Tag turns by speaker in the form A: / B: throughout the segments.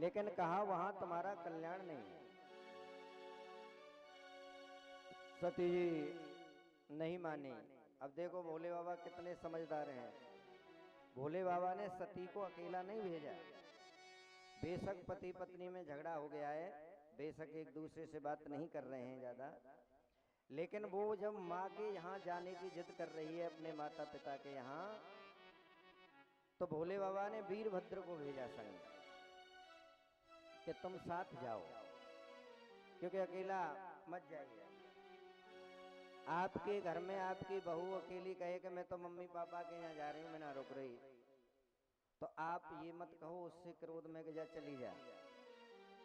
A: लेकिन कहा वहां तुम्हारा कल्याण नहीं है। सती जी नहीं मानी। अब देखो भोले बाबा कितने समझदार हैं। भोले बाबा ने सती को अकेला नहीं भेजा। बेशक पति पत्नी में झगड़ा हो गया है, बेशक एक दूसरे से बात नहीं कर रहे हैं ज्यादा, लेकिन वो जब माँ के यहाँ जाने की जिद कर रही है अपने माता पिता के यहाँ, तो भोले बाबा ने वीरभद्र को भेजा संग कि तुम साथ जाओ, क्योंकि अकेला मत जाइए। आपके घर में आपकी बहू अकेली कहे कि मैं तो मम्मी पापा के यहाँ जा रही हूँ, मैं ना रुक रही, तो आप ये मत कहो उससे क्रोध में कि जा चली जा,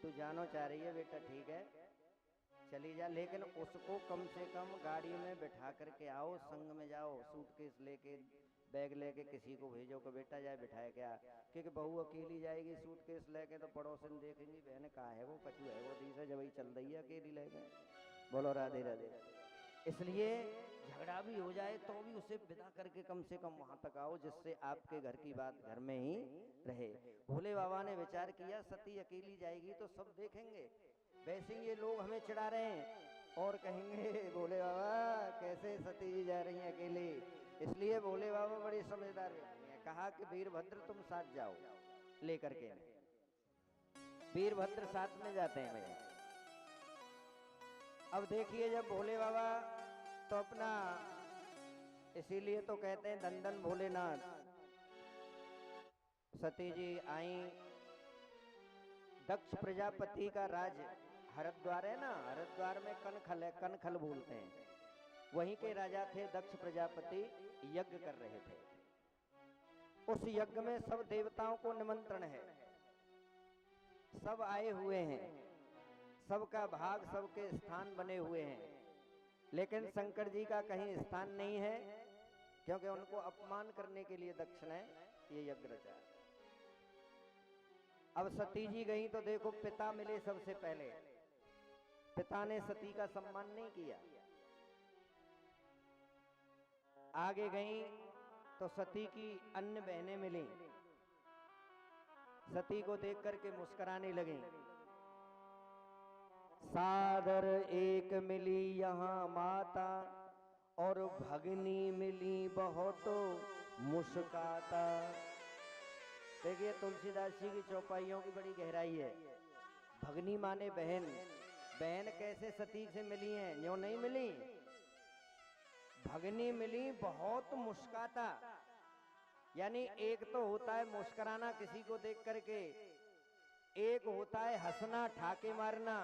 A: तू जानो चाह रही है बेटा ठीक है चली जा, लेकिन उसको कम से कम गाड़ी में बिठा करके आओ, संग में जाओ, सूटकेस लेके बैग लेके किसी को भेजो कि बेटा जाए बिठाए क्या, क्योंकि बहू अकेली जाएगी सूटकेस लेके तो पड़ोसन देखेंगी बहन कहाँ है वो, कचू है वो, दी जब ही चल रही है अकेली लेके। बोलो राधे राधे। इसलिए झगड़ा भी हो जाए तो भी उसे विदा करके कम से कम वहां तक आओ, जिससे आपके घर की बात घर में ही रहे। भोले बाबा ने विचार किया सती अकेली जाएगी तो सब देखेंगे, वैसे ये लोग हमें चिढ़ा रहे हैं और कहेंगे भोले बाबा कैसे सती जी जा रही हैं अकेली, इसलिए भोले बाबा बड़ी समझदार व्यक्ति हैं। कहा कि वीरभद्र तुम साथ जाओ लेकर के। वीरभद्र साथ में जाते हैं भैया। अब देखिए जब भोले बाबा तो अपना, इसीलिए तो कहते हैं दंदन भोलेनाथ। सती जी आई, दक्ष प्रजापति का राज हरिद्वार है ना, हरिद्वार में कनखल है, कनखल बोलते हैं, वहीं के राजा थे दक्ष प्रजापति, यज्ञ कर रहे थे। उस यज्ञ में सब देवताओं को निमंत्रण है, सब आए हुए हैं, सबका भाग सबके स्थान बने हुए हैं, लेकिन शंकर जी का कहीं स्थान नहीं है, क्योंकि उनको अपमान करने के लिए दक्ष ने ये यज्ञ रचा। अब सती जी गई तो देखो पिता मिले सबसे पहले, पिता ने सती का सम्मान नहीं किया। आगे गई तो सती की अन्य बहनें मिली, सती को देख करके मुस्कुराने लगी। सादर एक मिली यहाँ माता और भगनी मिली बहुत मुस्काता। देखिए तुलसीदास जी की चौपाइयों की बड़ी गहराई है। भगनी माने बहन, बहन कैसे सती से मिली हैं, यूं नहीं मिली, भगनी मिली बहुत मुस्काता। यानी एक तो होता है मुस्कुराना किसी को देख करके, एक होता है हंसना ठाके मारना।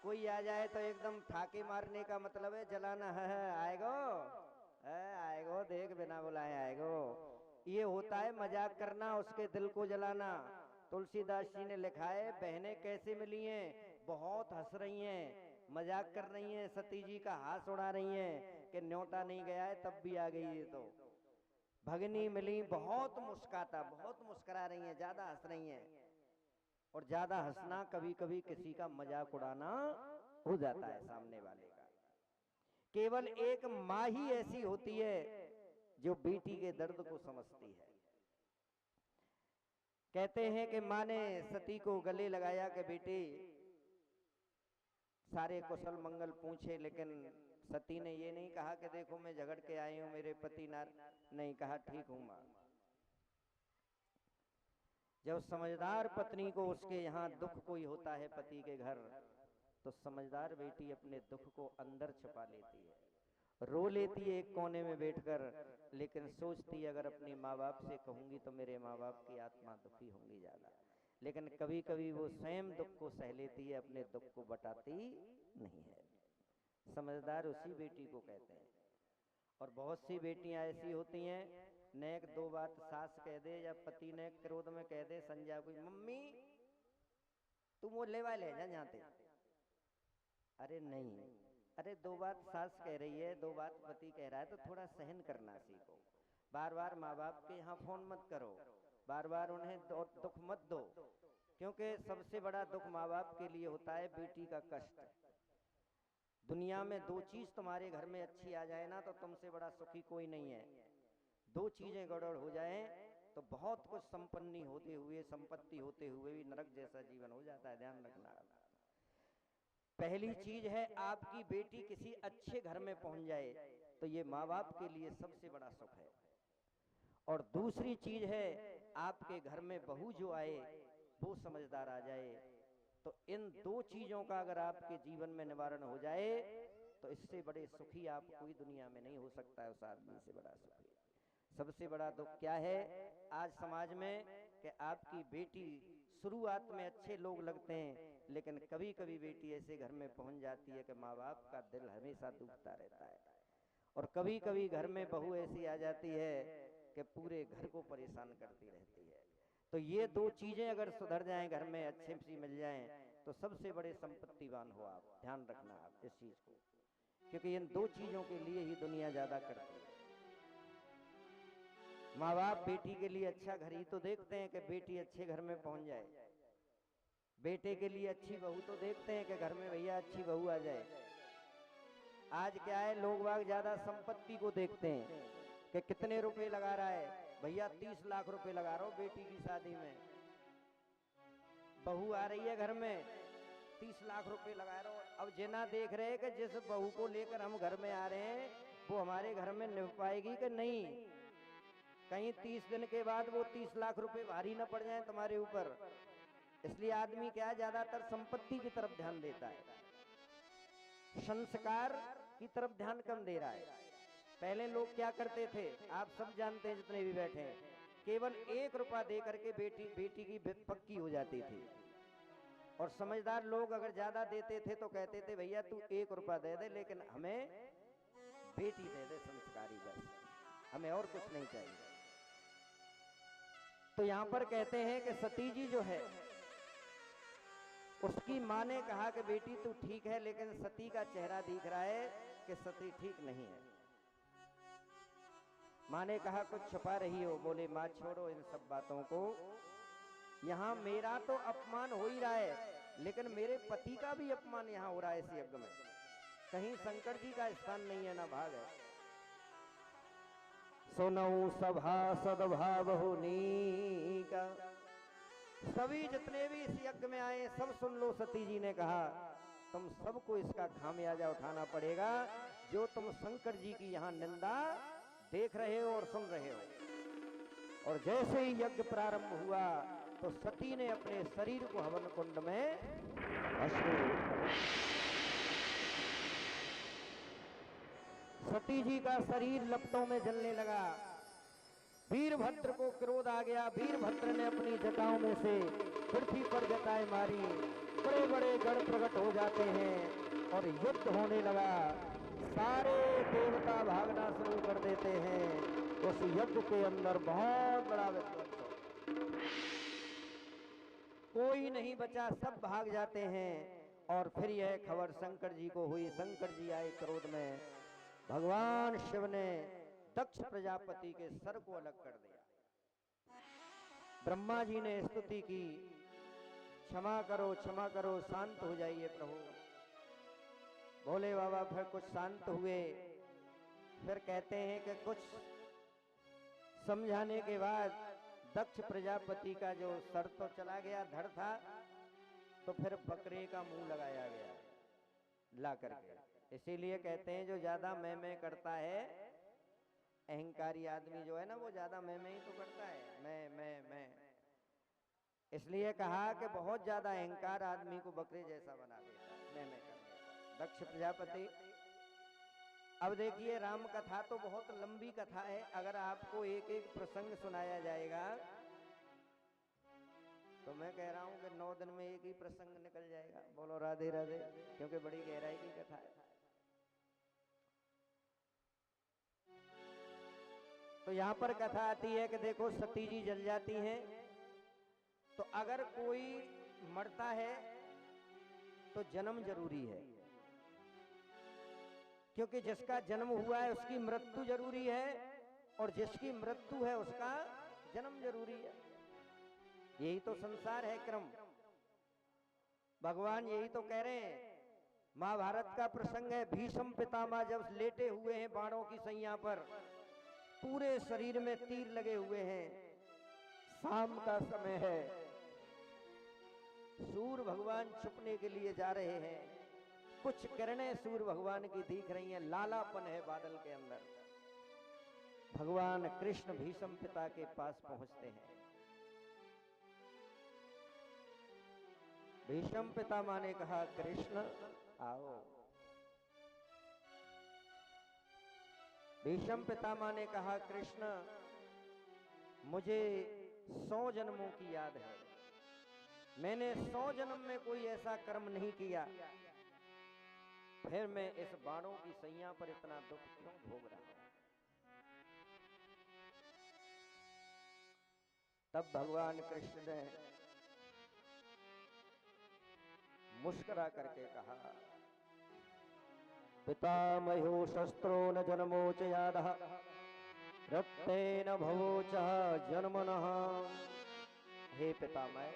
A: कोई आ जाए तो एकदम ठाके मारने का मतलब है जलाना, है आएगो, आएगो देख बिना बुलाए आएगो, ये होता है मजाक करना, उसके दिल को जलाना। तुलसीदास जी ने लिखा है बहनें कैसे मिली हैं, बहुत हंस रही हैं, मजाक कर रही हैं, सती जी का हाथ उड़ा रही हैं कि न्योता नहीं गया है तब भी आ गई है। तो भगनी मिली बहुत मुस्काता, बहुत मुस्कुरा रही हैं, ज्यादा हंस रही हैं, और ज्यादा हंसना कभी कभी किसी का मजाक उड़ाना हो जाता है सामने वाले का। केवल एक माँ ही ऐसी होती है जो बेटी के दर्द को समझती है। कहते हैं कि माँ ने सती को गले लगाया कि बेटी सारे कुशल मंगल पूछे, लेकिन सती ने ये नहीं कहा कि देखो मैं झगड़ के आई हूं मेरे पति नार, नहीं कहा ठीक हूं माँ। जब समझदार पत्नी को उसके यहाँ दुख कोई होता है पति के घर, तो समझदार बेटी अपने दुख को अंदर छुपा लेती है, रो लेती है एक कोने में बैठकर, लेकिन सोचती है अगर अपनी माँ बाप से कहूंगी तो मेरे माँ बाप की आत्मा दुखी होंगी ज्यादा। लेकिन कभी कभी वो स्वयं दुख को सह लेती है, अपने दुख को बताती नहीं है। समझदार उसी बेटी को कहते हैं। और बहुत सी बेटियां ऐसी होती हैं, नेक दो बात सास कह दे या पति ने क्रोध में कह दे, संजय को मम्मी तुम वो लेवा ले जा जानते, अरे नहीं, अरे दो बात सास कह रही है, दो बात पति कह रहा है, तो थोड़ा सहन करना सीखो। बार बार माँ बाप के यहाँ फोन मत करो, बार बार उन्हें दुख मत दो, क्योंकि सबसे बड़ा दुख माँ बाप के लिए होता है बेटी का कष्ट। दुनिया में दो चीज तुम्हारे घर में अच्छी आ जाए ना तो तुमसे बड़ा सुखी कोई नहीं है। दो चीजें गड़बड़ हो जाए तो बहुत कुछ संपत्ति होते हुए भी नरक जैसा जीवन हो जाता है। ध्यान रखना। पहली चीज है आपकी बेटी किसी अच्छे घर में पहुंच जाए तो ये माँ बाप के लिए सबसे बड़ा सुख है। और दूसरी चीज है आपके घर में बहू जो आए वो समझदार आ जाए। तो इन दो चीजों का अगर आपके जीवन में निवारण हो जाए तो इससे बड़े सुखी आप कोई दुनिया में नहीं हो सकता है। उस आदमी से बड़ा सुखी। सबसे बड़ा दुख क्या है आज समाज में कि आपकी बेटी शुरुआत में अच्छे लोग लगते हैं, लेकिन कभी कभी बेटी ऐसे घर में पहुंच जाती है कि माँ बाप का दिल हमेशा दुखता रहता है। और कभी कभी घर में बहू ऐसी आ जाती है कि पूरे घर को परेशान करती रहती है। तो ये दो चीजें अगर सुधर जाएं, घर में अच्छे सी मिल जाएं, तो सबसे बड़े संपत्तिवान हो आप। ध्यान रखना आप इस चीज को, क्योंकि इन दो चीजों के लिए ही दुनिया ज्यादा करती है। माँ बाप बेटी के लिए अच्छा घर ही तो देखते हैं कि बेटी अच्छे घर में पहुंच जाए, बेटे के लिए अच्छी बहू तो देखते हैं कि घर में भैया अच्छी बहू आ जाए। आज क्या है, लोग बाग ज्यादा संपत्ति को देखते हैं कि कितने रुपए लगा रहा है। भैया 30 लाख रुपए लगा रहा हूं बेटी की शादी में, बहू आ रही है घर में 30 लाख रुपए लगा रहा हूं। अब जिना देख रहे हैं कि जिस बहू को लेकर हम घर में आ रहे हैं वो हमारे घर में निभ पाएगी कि नहीं, कहीं 30 दिन के बाद वो 30 लाख रुपए भारी न पड़ जाए तुम्हारे ऊपर। इसलिए आदमी क्या ज्यादातर संपत्ति की तरफ ध्यान देता है, संस्कार की तरफ ध्यान कम दे रहा है। पहले लोग क्या करते थे आप सब जानते हैं, जितने भी बैठे हैं, केवल 1 रुपया दे करके बेटी की पक्की हो जाती थी। और समझदार लोग अगर ज्यादा देते थे तो कहते थे भैया तू 1 रुपया दे दे, लेकिन हमें बेटी दे दे संस्कारी, बस हमें और कुछ नहीं चाहिए। तो यहां पर कहते हैं कि सती जी जो है उसकी मां ने कहा कि बेटी तू ठीक है, लेकिन सती का चेहरा दिख रहा है कि सती ठीक नहीं है। मां ने कहा कुछ छुपा रही हो। बोले मां छोड़ो इन सब बातों को, यहां मेरा तो अपमान हो ही रहा है, लेकिन मेरे पति का भी अपमान यहां हो रहा है इस यज्ञ में। कहीं शंकर जी का स्थान नहीं है ना भाग है। सुनऊ सभा सद्भाव होनी का, सभी जितने भी इस यज्ञ में आए सब सुन लो। सती जी ने कहा तुम सबको इसका खामियाजा उठाना पड़ेगा जो तुम शंकर जी की यहाँ निंदा देख रहे हो और सुन रहे हो। और जैसे ही यज्ञ प्रारंभ हुआ तो सती ने अपने शरीर को हवन कुंड में सती जी का शरीर लपटों में जलने लगा। वीरभद्र को क्रोध आ गया। वीरभद्र ने अपनी जटाओं में से पृथ्वी पर जटाएं मारी, बड़े बड़े गण प्रकट हो जाते हैं और युद्ध होने लगा। सारे देवता भागना शुरू कर देते हैं। उस यज्ञ के अंदर बहुत बड़ा विध्वंस हो, कोई नहीं बचा, सब भाग जाते हैं। और फिर यह खबर शंकर जी को हुई। शंकर जी आए क्रोध में। भगवान शिव ने दक्ष प्रजापति के सर को अलग कर दिया। ब्रह्मा जी ने स्तुति की, क्षमा करो क्षमा करो, शांत हो जाइए प्रभु। भोले बाबा फिर कुछ शांत हुए। फिर कहते हैं कि कुछ समझाने के बाद दक्ष प्रजापति का जो सर तो चला गया, धड़ था, तो फिर बकरे का मुंह लगाया गया ला करके। इसीलिए कहते हैं जो ज्यादा मैं करता है, अहंकारी आदमी जो है ना, वो ज्यादा मैं ही तो करता है, मैं। इसलिए कहा कि बहुत ज्यादा अहंकार आदमी को बकरे जैसा बना देता है, मैं कर देता। दक्ष प्रजापति। अब देखिए राम कथा तो बहुत लंबी कथा है, अगर आपको एक एक प्रसंग सुनाया जाएगा तो मैं कह रहा हूं कि 9 दिन में एक ही प्रसंग निकल जाएगा। बोलो राधे राधे, क्योंकि बड़ी गहराई की कथा है। तो यहां पर कथा आती है कि देखो सती जी जल जाती हैं। तो अगर कोई मरता है तो जन्म जरूरी है, क्योंकि जिसका जन्म हुआ है उसकी मृत्यु जरूरी है, और जिसकी मृत्यु है उसका जन्म जरूरी है। यही तो संसार है क्रम। भगवान यही तो कह रहे हैं। महाभारत का प्रसंग है, भीष्म पितामह जब लेटे हुए हैं बाणों की सैया पर, पूरे शरीर में तीर लगे हुए हैं, शाम का समय है, सूर्य भगवान छुपने के लिए जा रहे हैं। कुछ किरणें सूर्य भगवान की दिख रही हैं, लालापन है बादल के अंदर। भगवान कृष्ण भीष्म पिता के पास पहुंचते हैं। भीष्म पितामह ने कहा, कृष्ण आओ। भीष्म पितामह ने कहा, कृष्ण मुझे 100 जन्मों की याद है, मैंने 100 जन्म में कोई ऐसा कर्म नहीं किया, फिर मैं इस बाणों की सैया पर इतना दुख क्यों भोग रहा हूं। तब भगवान कृष्ण ने मुस्कुरा करके कहा, पितामहो शस्त्रो न जन्मोच यादः रक्तेन भवोच जन्मनः। हे पितामह,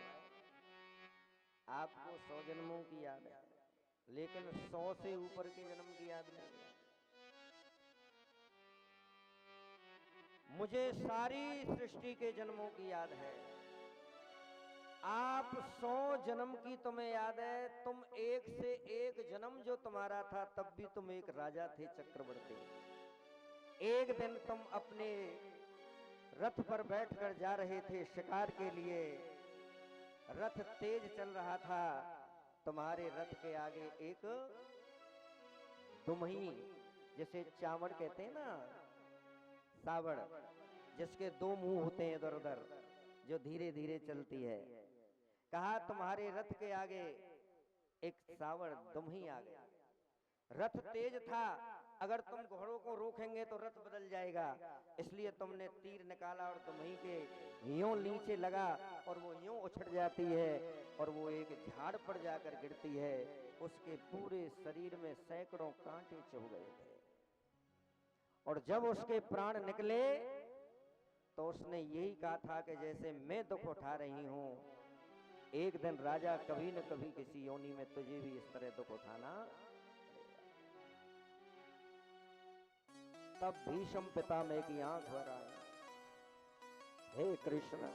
A: आपको 100 जन्मों की याद है, लेकिन 100 से ऊपर के जन्म की याद नहीं है। मुझे सारी सृष्टि के जन्मों की याद है। आप 100 जन्म की तुम्हें याद है, तुम एक से एक जन्म जो तुम्हारा था तब भी तुम एक राजा थे, चक्रवर्ती। एक दिन तुम अपने रथ पर बैठकर जा रहे थे शिकार के लिए, रथ तेज चल रहा था, तुम्हारे रथ के आगे एक दुमही, जिसे चावड़ कहते हैं ना, सावड़, जिसके 2 मुंह होते हैं इधर उधर, जो धीरे धीरे चलती है। कहा तुम्हारे रथ के आगे एक सावड़ दुमही आ गया। रथ तेज था, अगर तुम घोड़ों को रोकेंगे तो रथ बदल जाएगा, इसलिए तुमने तीर निकाला और दुमही के यूं नीचे लगा और वो यूं उछट जाती है और वो एक झाड़ पर जाकर गिरती है। उसके पूरे शरीर में सैकड़ों कांटे चुभ गए थे और जब उसके प्राण निकले तो उसने यही कहा था कि जैसे मैं दुख उठा रही हूं, एक दिन राजा कभी न कभी किसी योनि में तुझे भी इस तरह दुख उठाना। तब भीष्म पितामह की आंख भर आई, हे कृष्ण,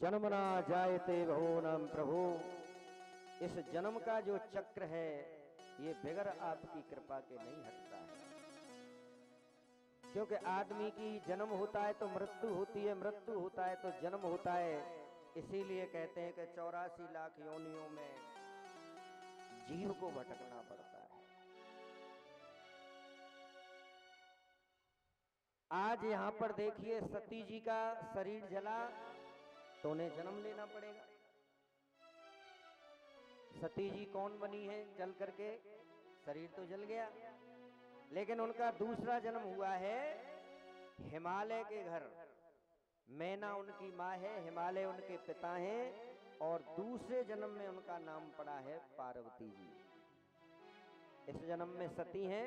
A: जन्मना जायते भुवनम प्रभु, इस जन्म का जो चक्र है ये बगैर आपकी कृपा के नहीं हटता है। क्योंकि आदमी की जन्म होता है तो मृत्यु होती है, मृत्यु होता है तो जन्म होता है। इसीलिए कहते हैं कि 84 लाख योनियों में जीव को भटकना पड़ता है। आज यहाँ पर देखिए, सती जी का शरीर जला तो उन्हें जन्म लेना पड़ेगा। सती जी कौन बनी है जल करके? शरीर तो जल गया, लेकिन उनका दूसरा जन्म हुआ है हिमालय के घर। मैना उनकी माँ है, हिमालय उनके पिता हैं, और दूसरे जन्म में उनका नाम पड़ा है पार्वती जी। इस जन्म में सती हैं,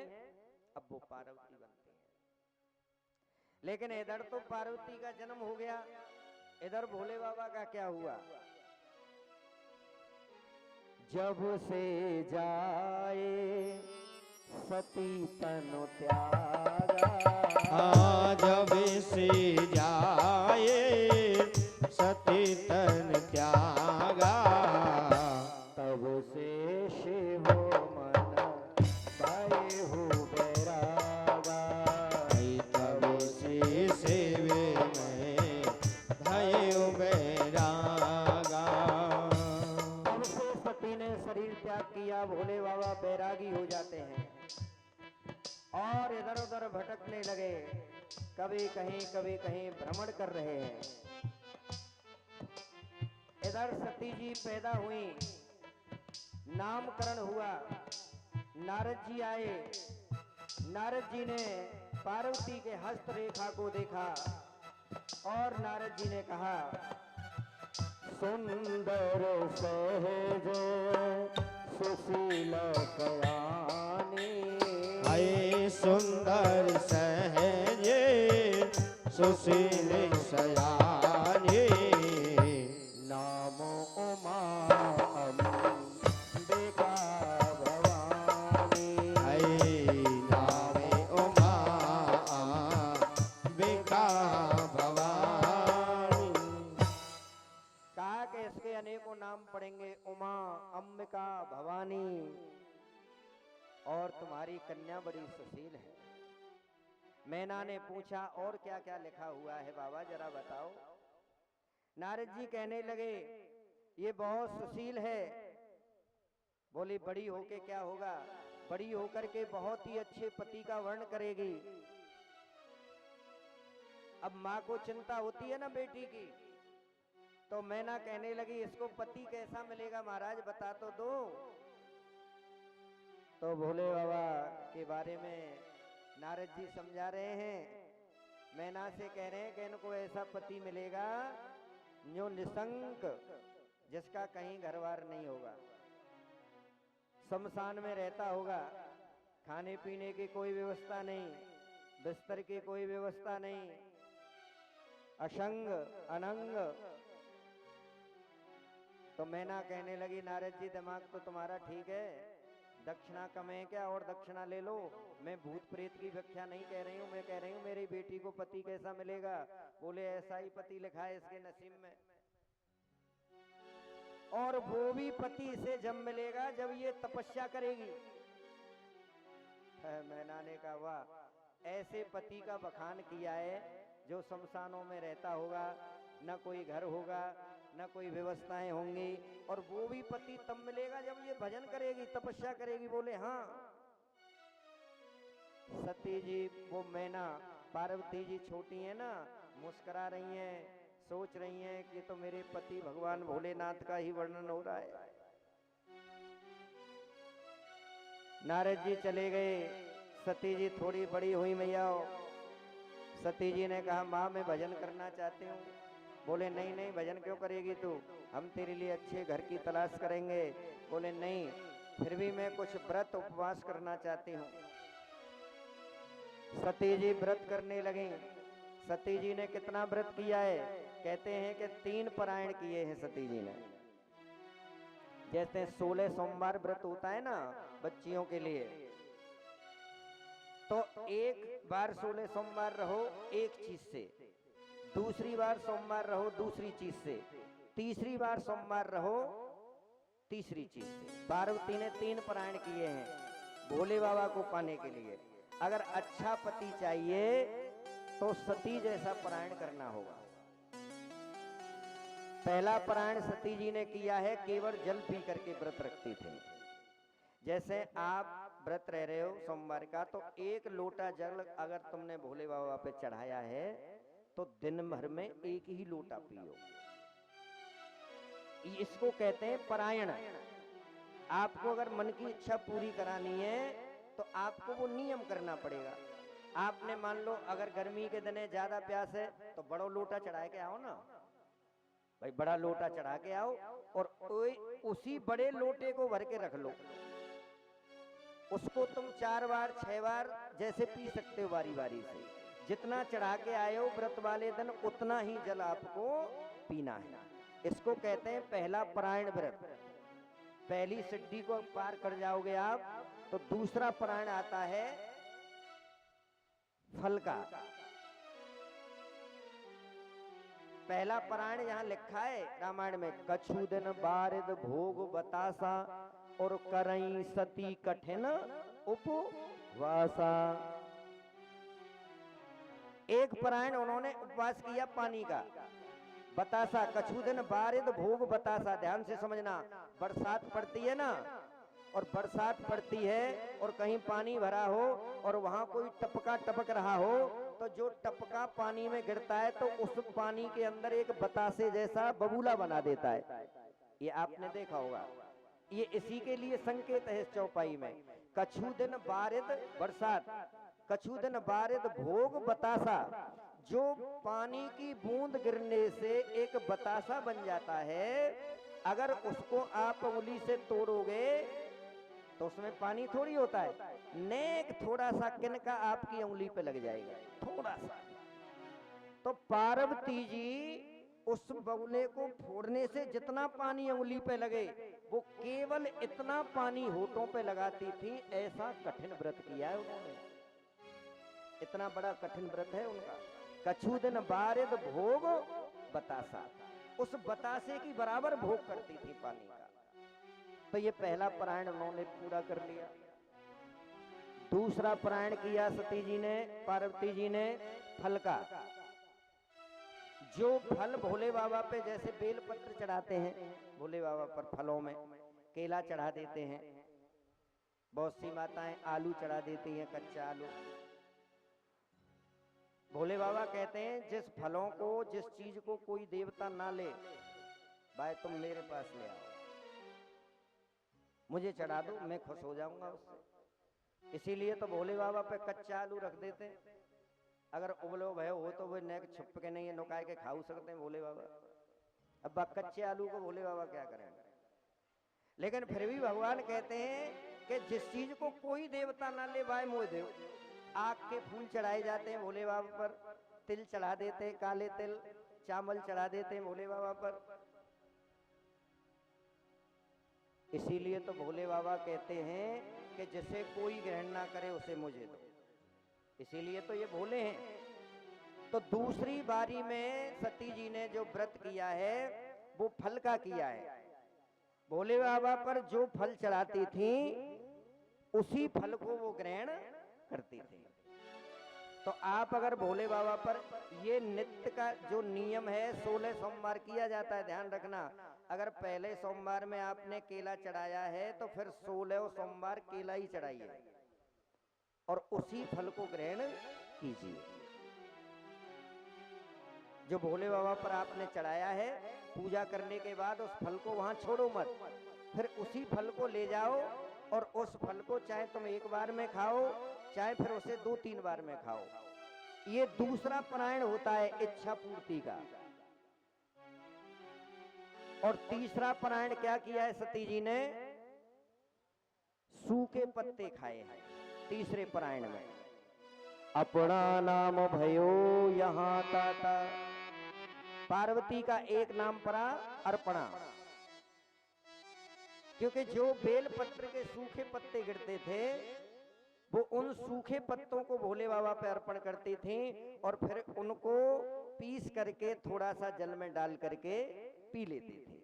A: अब वो पार्वती बनती हैं। लेकिन इधर तो पार्वती का जन्म हो गया, इधर भोले बाबा का क्या हुआ? जब से जाए सती तनु त्यागा,
B: जब से जाए सती तन त्यागा,
A: तब से शिव मन भय हो बैरागा।
B: तब से शिव में भय हो बैरागा।
A: तब से सती ने शरीर त्याग किया, भोले बाबा बैरागी हो जाते हैं और इधर उधर भटकने लगे, कभी कहीं भ्रमण कर रहे हैं। इधर सती जी पैदा हुई, नामकरण हुआ, नारद जी आए। नारद जी ने पार्वती के हस्त रेखा को देखा और नारद जी ने कहा, सुंदर सहज सुशील कयानी,
B: आए सुंदर सहजे सुशील सयानी,
A: नाम उमा अंबिका भवानी।
B: आए नाम उमा अंबिका भवानी।
A: कहा कि इसके अनेकों नाम पड़ेंगे, उमा, अंबिका, भवानी, और तुम्हारी कन्या बड़ी सुशील है। मैना ने पूछा और क्या क्या लिखा हुआ है बाबा, जरा बताओ। नारद जी कहने लगे ये बहुत सुशील है। बोली बड़ी होके क्या होगा, बड़ी होकर के बहुत ही अच्छे पति का वर्ण करेगी। अब माँ को चिंता होती है ना बेटी की, तो मैना कहने लगी इसको पति कैसा मिलेगा महाराज, बता तो दो। तो भोले बाबा के बारे में नारद जी समझा रहे हैं। मैना से कह रहे हैं कि इनको ऐसा पति मिलेगा जो निसंक, जिसका कहीं घरवार नहीं होगा, शमशान में रहता होगा, खाने पीने की कोई व्यवस्था नहीं, बिस्तर की कोई व्यवस्था नहीं, अशंग अनंग। तो मैना कहने लगी नारद जी दिमाग तो तुम्हारा ठीक है, दक्षिणा कम है क्या और दक्षिणा ले लो। मैं भूत प्रेत की व्याख्या नहीं कह रही हूँ, मैं कह रही हूँ मेरी बेटी को पति कैसा मिलेगा। बोले ऐसा ही पति लिखा है इसके नसीब में, और वो भी पति इसे जब मिलेगा जब ये तपस्या करेगी। मैना ने कहा वाह, ऐसे पति का बखान किया है जो शमशानों में रहता होगा, न कोई घर होगा, न कोई व्यवस्थाएं होंगी, और वो भी पति तब मिलेगा जब ये भजन करेगी, तपस्या करेगी। बोले हाँ। सती जी, वो मैना, पार्वती जी छोटी है ना, मुस्कुरा रही हैं, सोच रही हैं कि तो मेरे पति भगवान भोलेनाथ का ही वर्णन हो रहा है। नारद जी चले गए। सती जी थोड़ी बड़ी हुई मैया। सती जी ने कहा माँ मैं भजन करना चाहती हूँ। बोले नहीं नहीं, भजन क्यों करेगी तू, हम तेरे लिए अच्छे घर की तलाश करेंगे। बोले नहीं, फिर भी मैं कुछ व्रत उपवास करना चाहती हूँ। सती जी व्रत करने लगी। सती जी ने कितना व्रत किया है, कहते हैं कि 3 पारायण किए हैं सती जी ने। जैसे 16 सोमवार व्रत होता है ना बच्चियों के लिए, तो एक बार 16 सोमवार रहो एक चीज से, दूसरी बार सोमवार रहो दूसरी चीज से, तीसरी बार सोमवार रहो तीसरी चीज से। पार्वती ने 3 पारायण किए हैं भोले बाबा को पाने के लिए। अगर अच्छा पति चाहिए तो सती जैसा पारायण करना होगा। पहला पारायण सती जी ने किया है, केवल जल पी करके व्रत रखती थे। जैसे आप व्रत रह रहे हो सोमवार का, तो 1 लोटा जल अगर तुमने भोले बाबा पे चढ़ाया है तो दिन भर में 1 ही लोटा पियो। इसको कहते हैं पारायण। आपको अगर मन की इच्छा पूरी करानी है तो आपको वो नियम करना पड़ेगा। आपने मान लो अगर गर्मी के दिन ज्यादा प्यास है तो बड़ा लोटा चढ़ा के आओ ना भाई, बड़ा लोटा चढ़ा के आओ, और उसी बड़े लोटे को भर के रख लो। उसको तुम 4 बार 6 बार जैसे पी सकते हो बारी बारी से। जितना चढ़ा के आए हो व्रत वाले दिन उतना ही जल आपको पीना है। इसको कहते हैं पहला पारायण व्रत। पहली सिद्धि को पार कर जाओगे आप तो दूसरा पारायण आता है फल का। पहला पारायण यहां लिखा है रामायण में, कछु दिन बारिद भोग बतासा और करई सती कठिन उपवासा। एक पारायण उन्होंने उपवास किया पानी का, बतासा, कछु दिन बारिद भोग बतासा। ध्यान से समझना, बरसात पड़ती है ना, और बरसात पड़ती है और कहीं पानी भरा हो और वहां कोई टपका टपक रहा हो, तो जो टपका पानी में गिरता है तो उस पानी के अंदर एक बतासे जैसा बबूला बना देता है। ये आपने देखा होगा। ये इसी के लिए संकेत है इस चौपाई में। कछु दिन बारिद बरसात, कछु दिन बारिद भोग बतासा। जो पानी की बूंद गिरने से एक बतासा बन जाता है, अगर उसको आप उंगली से तोड़ोगे तो उसमें पानी थोड़ी होता है, नेक थोड़ा सा किनका आपकी उंगली पे लग जाएगा, थोड़ा सा। तो पार्वती जी उस बगुले को फोड़ने से जितना पानी उंगली पे लगे वो केवल इतना पानी होठों पे लगाती थी। ऐसा कठिन व्रत किया है उन्होंने, इतना बड़ा कठिन व्रत है उनका। कछु दिन बारिद भोग बतासा। उस बतासे की बराबर भोग करती थी पानी का। तो ये पहला परायण उन्होंने पूरा कर लिया। दूसरा परायण किया सती जी ने, पार्वती जी ने फल का। जो फल भोले बाबा पे जैसे बेल पत्र चढ़ाते हैं, भोले बाबा पर फलों में केला चढ़ा देते हैं, बहुत सी माताएं आलू चढ़ा देती हैं, कच्चा आलू। भोले बाबा कहते हैं जिस फलों को, जिस चीज को कोई देवता ना ले, भाई तुम मेरे पास ले आओ, मुझे चढ़ा दो, मैं खुश हो जाऊंगा उससे। इसीलिए तो भोले बाबा पे कच्चा आलू रख देते हैं। अगर उबलो भय हो तो वे नेक छुप के नहीं नुकाए के खाऊ सकते हैं भोले बाबा। अब कच्चे आलू को भोले बाबा क्या करेंगे। लेकिन फिर भी भगवान कहते हैं कि जिस चीज को कोई देवता ना ले, भाई मोह दे। आग के फूल चढ़ाए जाते हैं भोले बाबा पर, तिल चढ़ा देते हैं, काले तिल, चावल चढ़ा देते हैं भोले बाबा पर। इसीलिए तो भोले बाबा कहते हैं कि जिसे कोई ग्रहण ना करे उसे मुझे दो। इसीलिए तो ये भोले हैं। तो दूसरी बारी में सती जी ने जो व्रत किया है वो फल का किया है। भोले बाबा पर जो फल चढ़ाती थी उसी फल को वो ग्रहण करती थी। तो आप अगर भोले बाबा पर, ये नित्य का जो नियम है 16 सोमवार किया जाता है, ध्यान रखना। अगर पहले सोमवार में आपने केला चढ़ाया है तो फिर 16 सोमवार केला ही चढ़ाइए और उसी फल को ग्रहण कीजिए। जो भोले बाबा पर आपने चढ़ाया है, पूजा करने के बाद उस फल को वहां छोड़ो मत, फिर उसी फल को ले जाओ और उस फल को चाहे तुम एक बार में खाओ, चाहे फिर उसे 2-3 बार में खाओ। ये दूसरा परायण होता है इच्छा पूर्ति का। और तीसरा परायण क्या किया है सती जी ने? सूखे पत्ते खाए हैं तीसरे परायण में। अपना नाम भयो यहाँ ताता। पार्वती का एक नाम पड़ा अर्पणा, क्योंकि जो बेल पत्र के सूखे पत्ते गिरते थे वो उन सूखे पत्तों को भोले बाबा पे अर्पण करती थी और फिर उनको पीस करके थोड़ा सा जल में डाल करके पी लेती थी।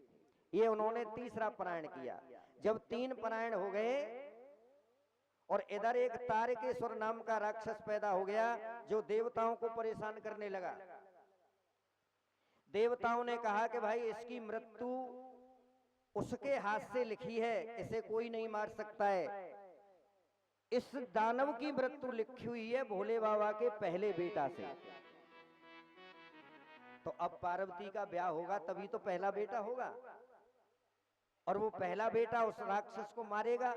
A: ये उन्होंने तीसरा परायण किया। जब 3 परायण हो गए और इधर एक तारकेश्वर नाम का राक्षस पैदा हो गया जो देवताओं को परेशान करने लगा। देवताओं ने कहा कि भाई इसकी मृत्यु उसके हाथ से लिखी है, इसे कोई नहीं मार सकता है। इस दानव की मृत्यु लिखी हुई है भोले बाबा के पहले बेटा से। तो अब पार्वती का ब्याह होगा तभी तो पहला बेटा होगा, और वो पहला बेटा उस राक्षस को मारेगा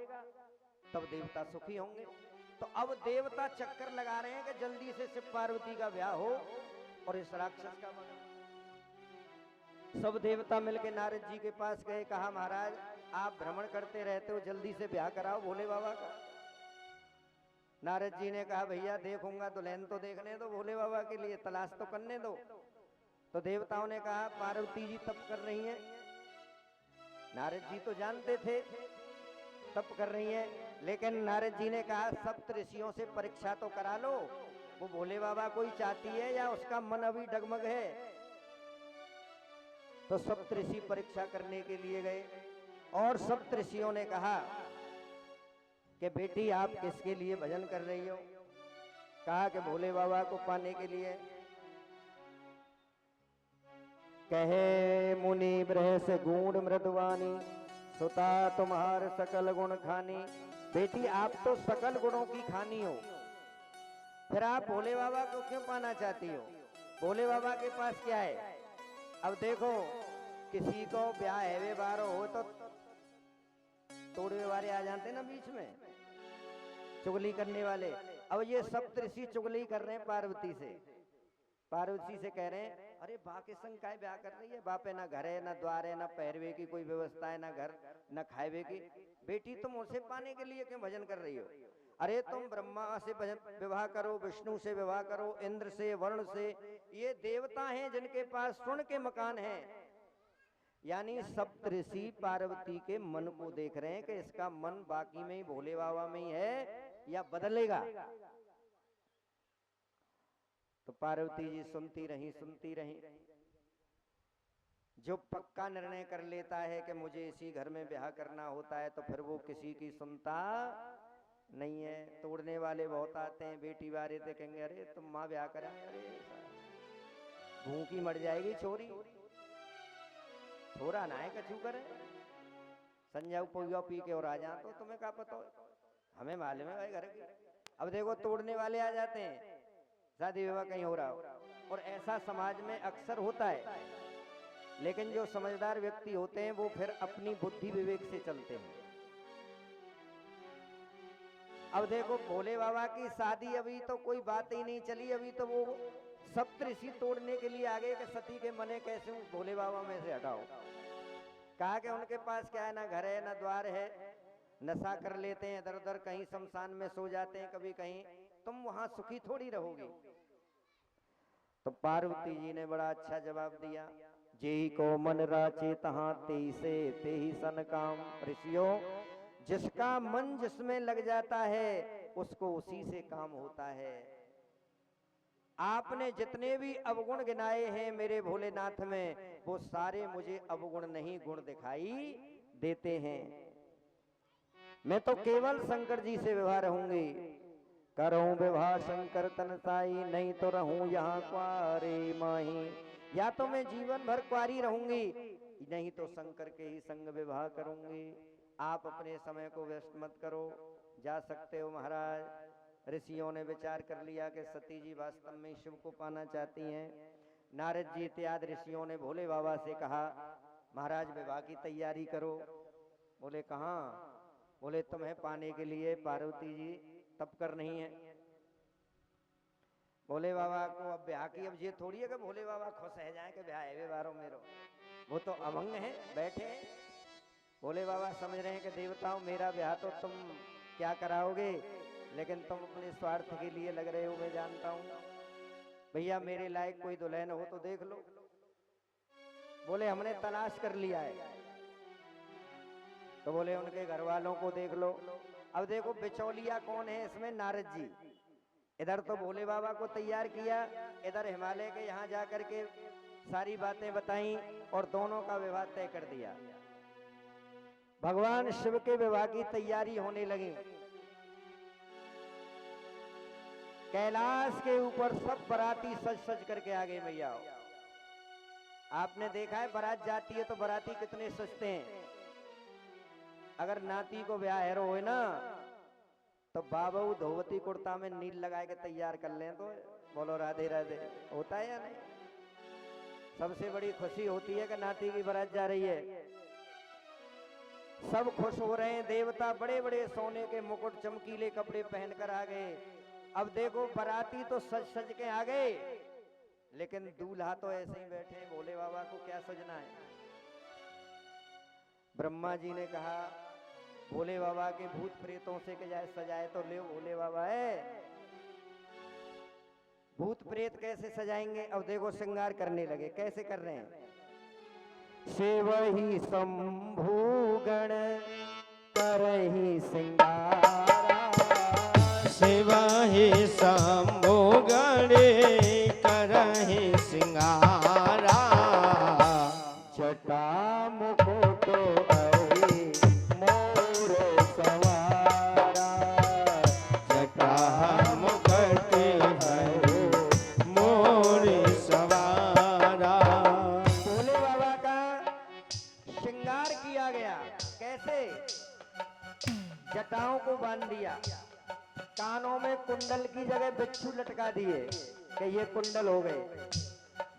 A: तब देवता सुखी होंगे। तो अब देवता चक्कर लगा रहे हैं कि जल्दी से शिव पार्वती का ब्याह हो और इस राक्षस का मरण। सब देवता मिलके नारद जी के पास गए, कहा महाराज आप भ्रमण करते रहते हो, जल्दी से ब्याह कराओ भोले बाबा का। नारद जी ने कहा भैया देखूंगा, दुल्हन तो देखने दो, भोले बाबा के लिए तलाश तो करने दो। तो देवताओं ने कहा पार्वती जी तप कर रही हैं। नारद जी तो जानते थे तप कर रही हैं, लेकिन नारद जी ने कहा सप्त ऋषियों से परीक्षा तो करा लो, वो भोले बाबा को ही चाहती है या उसका मन अभी डगमग है। तो सप्त ऋषि परीक्षा करने के लिए गए और सप्त ऋषियों ने कहा कि बेटी आप किसके लिए भजन कर रही हो? कहा कि भोले बाबा को पाने के लिए। कहे मुनि बृहस गुण मृदवानी, सुता तुम्हार सकल गुण खानी। बेटी आप तो सकल गुणों की खानी हो, फिर आप भोले बाबा को क्यों पाना चाहती हो? भोले बाबा के पास क्या है? अब देखो किसी को ब्याह है बार हो तो तोड़वे वाले आ जाते ना बीच में, चुगली करने वाले। अब ये सप्त ऋषि चुगली कर रहे हैं पार्वती से। पार्वती से कह रहे हैं अरे बा के संग काय ब्याह कर रही है? बाप है, ना घर है, ना द्वार है, ना पहरवे की कोई व्यवस्था है, ना घर ना खाएवे की। बेटी तुम उसे पाने के लिए क्यों भजन कर रही हो? अरे तुम ब्रह्मा से विवाह करो, विष्णु से विवाह करो, इंद्र से, वरुण से, ये देवता हैं जिनके पास स्वर्ण के मकान हैं। यानी सप्त ऋषि पार्वती के मन को देख रहे हैं कि इसका मन बाकी में ही भोले बाबा में ही है या बदलेगा। तो पार्वती जी सुनती रही। जो पक्का निर्णय कर लेता है कि मुझे इसी घर में ब्याह करना होता है तो फिर वो किसी की सुनता नहीं है। तोड़ने वाले बहुत आते हैं, बेटी वाले थे कहेंगे अरे तुम माँ ब्याह करा, अरे भूखी मर जाएगी छोरी, छोरा ना है कछु करे, संजाऊ पोइया पी के और आ जा, तो तुम्हें क्या पता, हमें मालूम है भाई घर की। अब देखो तोड़ने वाले आ जाते हैं, शादी विवाह कहीं हो रहा हो, और ऐसा समाज में अक्सर होता है। लेकिन जो समझदार व्यक्ति होते हैं वो फिर अपनी बुद्धि विवेक से चलते हैं। अब देखो भोले बाबा की शादी अभी तो कोई बात ही नहीं चली, अभी तो वो सप्तऋषि तोड़ने के लिए आगे के सती के मने कैसे भोले बाबा में से हटाओ। कहा कि उनके पास क्या है, ना घर है ना द्वार है, नशा कर लेते हैं इधर उधर, कहीं शमशान में सो जाते हैं, कभी कहीं, तुम वहां सुखी थोड़ी रहोगे। तो पार्वती जी ने बड़ा अच्छा जवाब दिया, जेही को मन राचे तहां तेही से तेही सन काम। ऋषियों, जिसका मन जिसमें लग जाता है उसको उसी से काम होता है। आपने जितने भी अवगुण गिनाए हैं मेरे भोलेनाथ में, वो सारे मुझे अवगुण नहीं गुण दिखाई देते हैं। मैं तो केवल शंकर जी से विवाह रहूंगी, करूं विवाह शंकर तन साई, नहीं तो रहूं यहाँ क्वारी माही। या तो मैं जीवन भर क्वारी रहूंगी, नहीं तो शंकर के ही संग विवाह करूंगी। आप अपने समय को व्यस्त मत करो, जा सकते हो महाराज। ऋषियों ने विचार कर लिया कि सती जी वास्तव में शिव को पाना चाहती हैं। नारद जी इत्यादि ऋषियों ने भोले बाबा से कहा, महाराज विवाह की तैयारी करो। बोले कहाँ? बोले तुम्हें पाने के लिए पार्वती जी तप कर रही हैं। भोले बाबा को अब ब्याह की, अब ये थोड़ी है कि भोले बाबा खुश है जाए कि ब्याह है बारो मेरो, वो तो अभंग है, बैठे हैं। भोले बाबा समझ रहे हैं कि देवताओं मेरा ब्याह तो तुम क्या कराओगे, लेकिन तुम अपने स्वार्थ के लिए लग रहे हो, मैं जानता हूँ। भैया मेरे लायक कोई दुल्हन हो तो देख लो। बोले हमने तलाश कर लिया है। तो बोले उनके घर वालों को देख लो। अब देखो बिचौलिया कौन है इसमें? नारद जी। इधर तो भोले बाबा को तैयार किया, इधर हिमालय के यहाँ जाकर के सारी बातें बताई और दोनों का विवाह तय कर दिया। भगवान शिव के विवाह की तैयारी होने लगी। कैलाश के ऊपर सब बराती सज सज करके आ गए भैया। आपने देखा है बारात जाती है तो बराती कितने सजते हैं। अगर नाती को ब्याह हेरो हो ना तो बाबू धोवती कुर्ता में नील लगा के तैयार कर लें तो बोलो राधे राधे, होता है या नहीं? सबसे बड़ी खुशी होती है कि नाती की बारात जा रही है, सब खुश हो रहे हैं। देवता बड़े बड़े सोने के मुकुट चमकीले कपड़े पहनकर आ गए। अब देखो बाराती तो सज सज के आ गए, लेकिन दूल्हा तो ऐसे ही बैठे। भोले बाबा को क्या सजना है? ब्रह्मा जी ने कहा भोले बाबा के भूत प्रेतों से के जाए सजाए तो ले भोले बाबा है, भूत प्रेत कैसे सजाएंगे? अब देखो श्रृंगार करने लगे। कैसे कर रहे हैं? सेवही शंभुगण करही श्रृंगारा,
B: सेवही शंभुगण करही श्रृंगारा,
A: जटा मुकुट हरि मोर सवारा,
B: जटा मुकुट हरि मोर सवारा।
A: भोले बाबा का श्रृंगार किया गया। कैसे? जटाओं को बांध दिया, कानों में कुंडल की जगह बिच्छू लटका दिए कि ये कुंडल हो गए,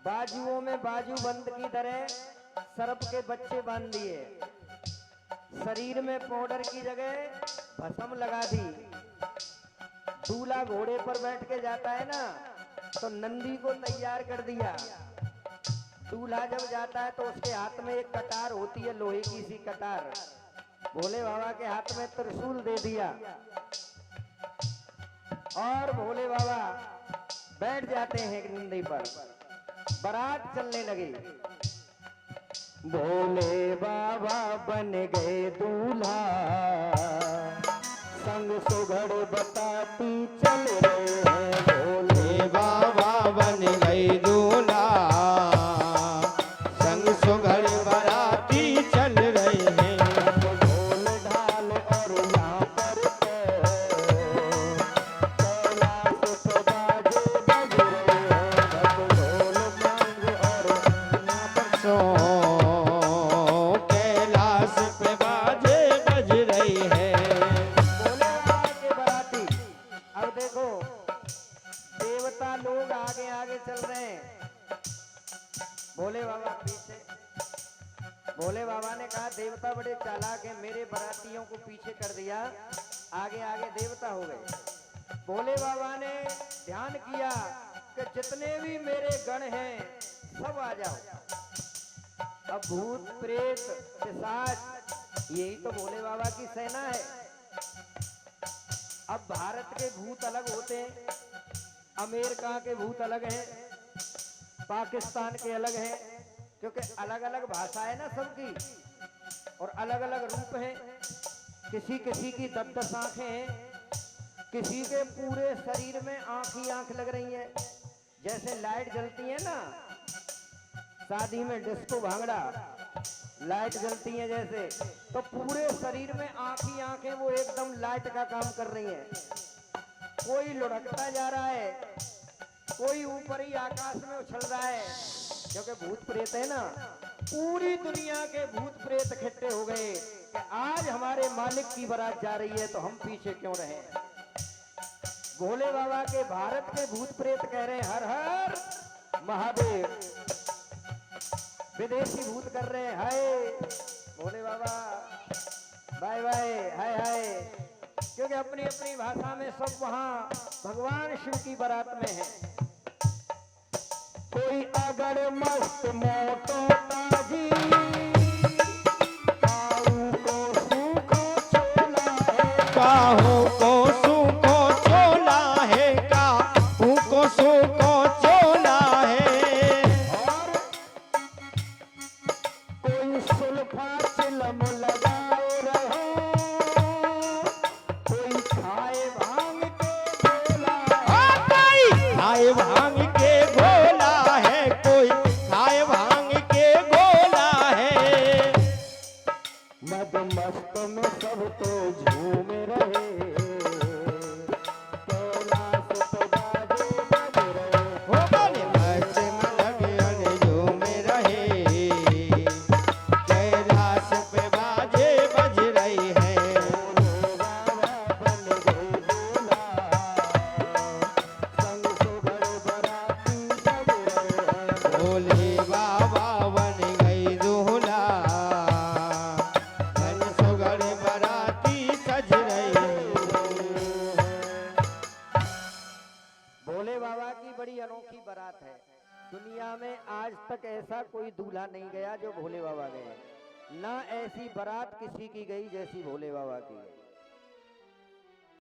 A: बाजुओं में बाजू बंद की तरह सर्प के बच्चे बांध दिए, शरीर में पाउडर की जगह भस्म लगा दी। दूल्हा घोड़े पर बैठ के जाता है ना तो नंदी को तैयार कर दिया। दूल्हा जब जाता है तो उसके हाथ में एक कटार होती है, लोहे की सी कटार। भोले बाबा के हाथ में त्रिशूल दे दिया और भोले बाबा बैठ जाते हैं एक नंदी पर। बारात चलने लगी। भोले बाबा बन गए दूल्हा, संग सुघड़ बताती चल रहे हैं। भोले
B: बाबा बन गई दूल्हा, संग सुघड़
A: भोले बाबा ने कहा देवता बड़े चालाक हैं, मेरे बारातियों को पीछे कर दिया, आगे आगे देवता हो गए। भोले बाबा ने ध्यान किया कि जितने भी मेरे गण हैं सब आ जाओ। अब भूत प्रेत पिशाच यही तो भोले बाबा की सेना है। अब भारत के भूत अलग होते हैं, अमेरिका के भूत अलग हैं, पाकिस्तान के अलग हैं, क्योंकि अलग अलग भाषा है ना सबकी और अलग अलग रूप हैं। किसी किसी की 10-10 आंखें हैं, किसी के पूरे शरीर में आंख ही आंख लग रही है। जैसे लाइट जलती है ना शादी में डिस्को भांगड़ा, लाइट जलती है जैसे, तो पूरे शरीर में आंख ही आंखें वो एकदम लाइट का काम कर रही हैं। कोई लुढ़कता जा रहा है, कोई ऊपर ही आकाश में उछल रहा है, क्योंकि भूत प्रेत है ना। पूरी दुनिया के भूत प्रेत इकट्ठे हो गए कि आज हमारे मालिक की बारात जा रही है तो हम पीछे क्यों रहे। भोले बाबा के भारत के भूत प्रेत कह रहे हैं हर हर महादेव, विदेशी भूत कर रहे हैं हाय भोले बाबा, बाय बाय हाय हाय, क्योंकि अपनी अपनी भाषा में सब वहां भगवान शिव की बारात में है। कोई अगर मस्त मोटो ताजी
B: काहू को सुको चोला है, काहू को सुको चोला है।
A: और कोई सुल्फा चिलम लगाए रहो, कोई खाए भांग के गोला,
B: खाए भांग के गोला है, कोई खाए भांग के गोला है।
A: मद मस्त में सब तो झूम रहे, कैलाश तो बाजे बज रहे।
B: हो गए मस्त में लगे अन झूम रहे, कैलाश पे बाजे बज रही है।
A: बन गए दूल्हा, संग सुगड़ बराती सज रहे। भोले बाबा की बड़ी अनोखी बारात है। दुनिया में आज तक ऐसा कोई दूल्हा नहीं गया जो भोले बाबा गए, ना ऐसी बारात किसी की गई जैसी भोले बाबा की गई।